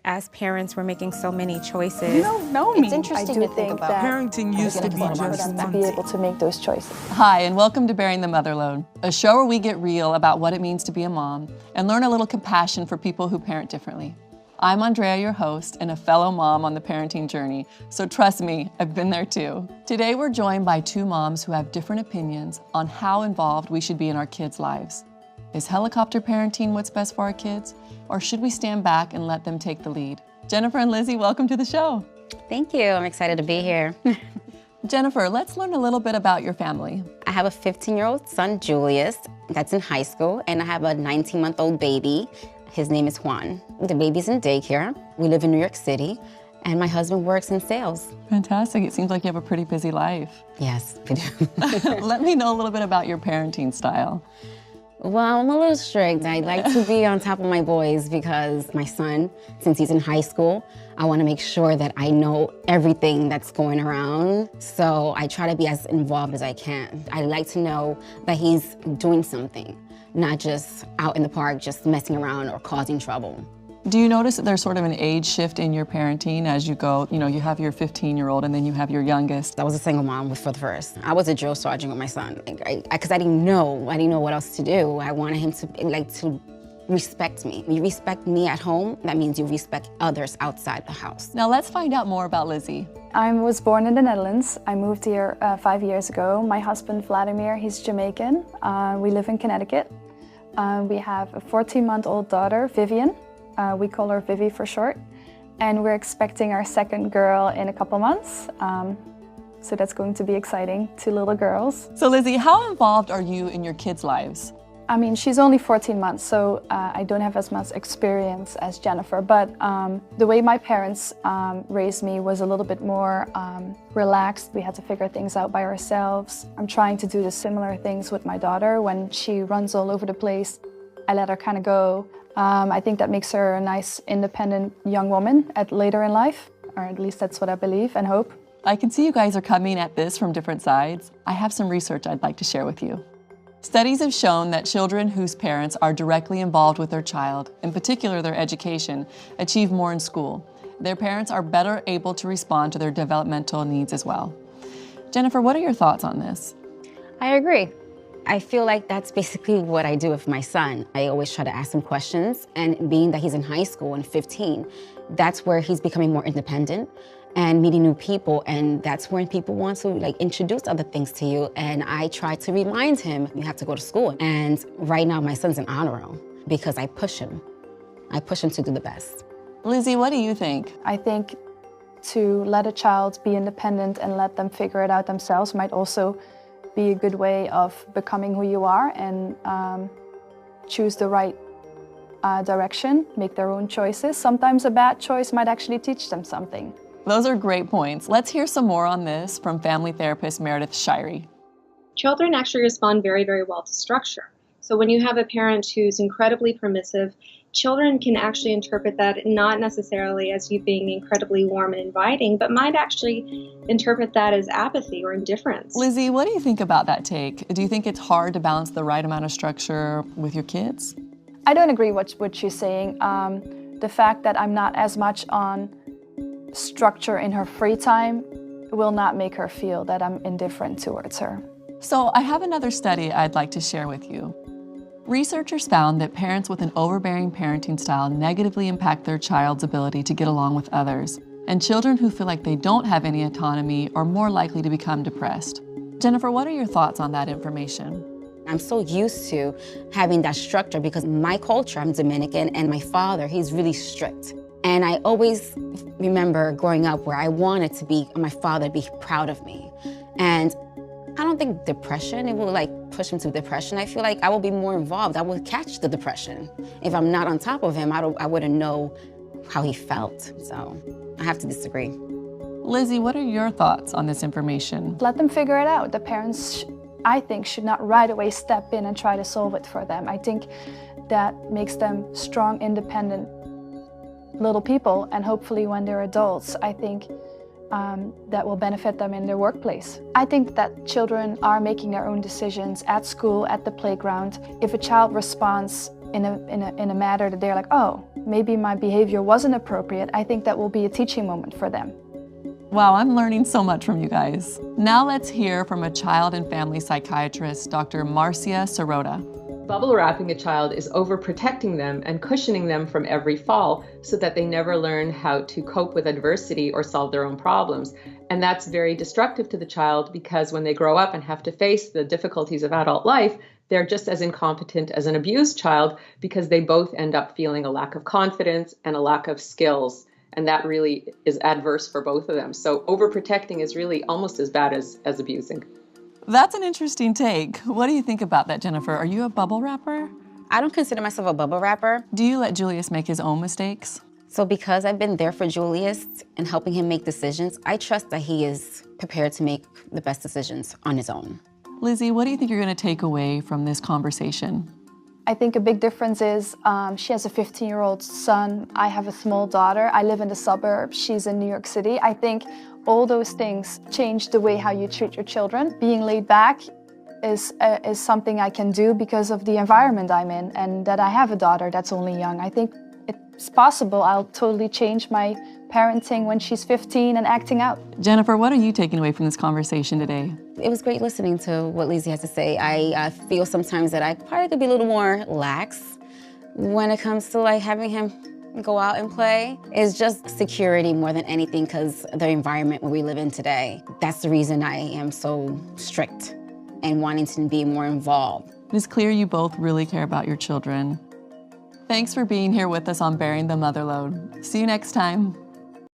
as parents, we're making so many choices. You don't know me. It's interesting to think about. Parenting used to be just to fun. be able to make those choices. Hi, and welcome to Bearing the Motherload, a show where we get real about what it means to be a mom and learn a little compassion for people who parent differently. I'm Andrea, your host, and a fellow mom on the parenting journey, so trust me, I've been there too. Today we're joined by two moms who have different opinions on how involved we should be in our kids' lives. Is helicopter parenting what's best for our kids, or should we stand back and let them take the lead? Jennifer and Lizzie, welcome to the show. Thank you. I'm excited to be here. Jennifer, let's learn a little bit about your family. I have a 15-year-old son, Julius, that's in high school, and I have a 19-month-old baby. His name is Juan. The baby's in daycare. We live in New York City, and my husband works in sales. Fantastic. It seems like you have a pretty busy life. Yes, we do. Let me know a little bit about your parenting style. Well, I'm a little strict. I like to be on top of my boys because my son, since he's in high school, I want to make sure that I know everything that's going around. So I try to be as involved as I can. I like to know that he's doing something, not just out in the park just messing around or causing trouble. Do you notice that there's sort of an age shift in your parenting as you go? You know, you have your 15-year-old and then you have your youngest. I was a single mom for the first. I was a drill sergeant with my son because I didn't know what else to do. I wanted him to respect me. When you respect me at home, that means you respect others outside the house. Now let's find out more about Lizzie. I was born in the Netherlands. I moved here 5 years ago. My husband, Vladimir, he's Jamaican. We live in Connecticut. We have a 14-month-old daughter, Vivian. We call her Vivi for short. And we're expecting our second girl in a couple months. So that's going to be exciting, 2 little girls. So Lizzie, how involved are you in your kids' lives? I mean, she's only 14 months, so I don't have as much experience as Jennifer, but the way my parents raised me was a little bit more relaxed. We had to figure things out by ourselves. I'm trying to do the similar things with my daughter. When she runs all over the place, I let her kind of go. I think that makes her a nice, independent young woman later in life, or at least that's what I believe and hope. I can see you guys are coming at this from different sides. I have some research I'd like to share with you. Studies have shown that children whose parents are directly involved with their child, in particular their education, achieve more in school. Their parents are better able to respond to their developmental needs as well. Jennifer, what are your thoughts on this? I agree. I feel like that's basically what I do with my son. I always try to ask him questions, and being that he's in high school and 15, that's where he's becoming more independent and meeting new people, and that's when people want to introduce other things to you. And I try to remind him, you have to go to school. And right now my son's in honor roll because I push him. I push him to do the best. Lizzie, what do you think? I think to let a child be independent and let them figure it out themselves might also be a good way of becoming who you are and choose the right direction, make their own choices. Sometimes a bad choice might actually teach them something. Those are great points. Let's hear some more on this from family therapist Meredith Shirey. Children actually respond very, very well to structure. So when you have a parent who's incredibly permissive, children can actually interpret that not necessarily as you being incredibly warm and inviting, but might actually interpret that as apathy or indifference. Lizzie, what do you think about that take? Do you think it's hard to balance the right amount of structure with your kids? I don't agree with what she's saying. The fact that I'm not as much on structure in her free time will not make her feel that I'm indifferent towards her. So I have another study I'd like to share with you. Researchers found that parents with an overbearing parenting style negatively impact their child's ability to get along with others, and children who feel like they don't have any autonomy are more likely to become depressed. Jennifer, what are your thoughts on that information? I'm so used to having that structure because my culture, I'm Dominican, and my father, he's really strict. And I always remember growing up where I wanted my father to be proud of me. And I don't think depression, it will push him to depression. I feel like I will be more involved. I will catch the depression. If I'm not on top of him, I wouldn't know how he felt. So I have to disagree. Lizzie, what are your thoughts on this information? Let them figure it out. The parents, I think, should not right away step in and try to solve it for them. I think that makes them strong, independent little people, and hopefully when they're adults, I think that will benefit them in their workplace. I think that children are making their own decisions at school, at the playground. If a child responds in a matter that they're like, oh, maybe my behavior wasn't appropriate, I think that will be a teaching moment for them. Wow, I'm learning so much from you guys. Now let's hear from a child and family psychiatrist, Dr. Marcia Sirota. Bubble wrapping a child is overprotecting them and cushioning them from every fall so that they never learn how to cope with adversity or solve their own problems. And that's very destructive to the child because when they grow up and have to face the difficulties of adult life, they're just as incompetent as an abused child because they both end up feeling a lack of confidence and a lack of skills. And that really is adverse for both of them. So overprotecting is really almost as bad as abusing. That's an interesting take. What do you think about that, Jennifer? Are you a bubble wrapper? I don't consider myself a bubble wrapper. Do you let Julius make his own mistakes? So because I've been there for Julius and helping him make decisions, I trust that he is prepared to make the best decisions on his own. Lizzie, what do you think you're going to take away from this conversation? I think a big difference is she has a 15-year-old son. I have a small daughter. I live in the suburbs. She's in New York City. I think all those things change the way how you treat your children. Being laid back is something I can do because of the environment I'm in and that I have a daughter that's only young. I think it's possible I'll totally change my parenting when she's 15 and acting out. Jennifer, what are you taking away from this conversation today? It was great listening to what Lizzie has to say. I feel sometimes that I probably could be a little more lax when it comes to like having him go out and play. It's just security more than anything because the environment where we live in today. That's the reason I am so strict and wanting to be more involved. It is clear you both really care about your children. Thanks for being here with us on Bearing the Motherload. See you next time.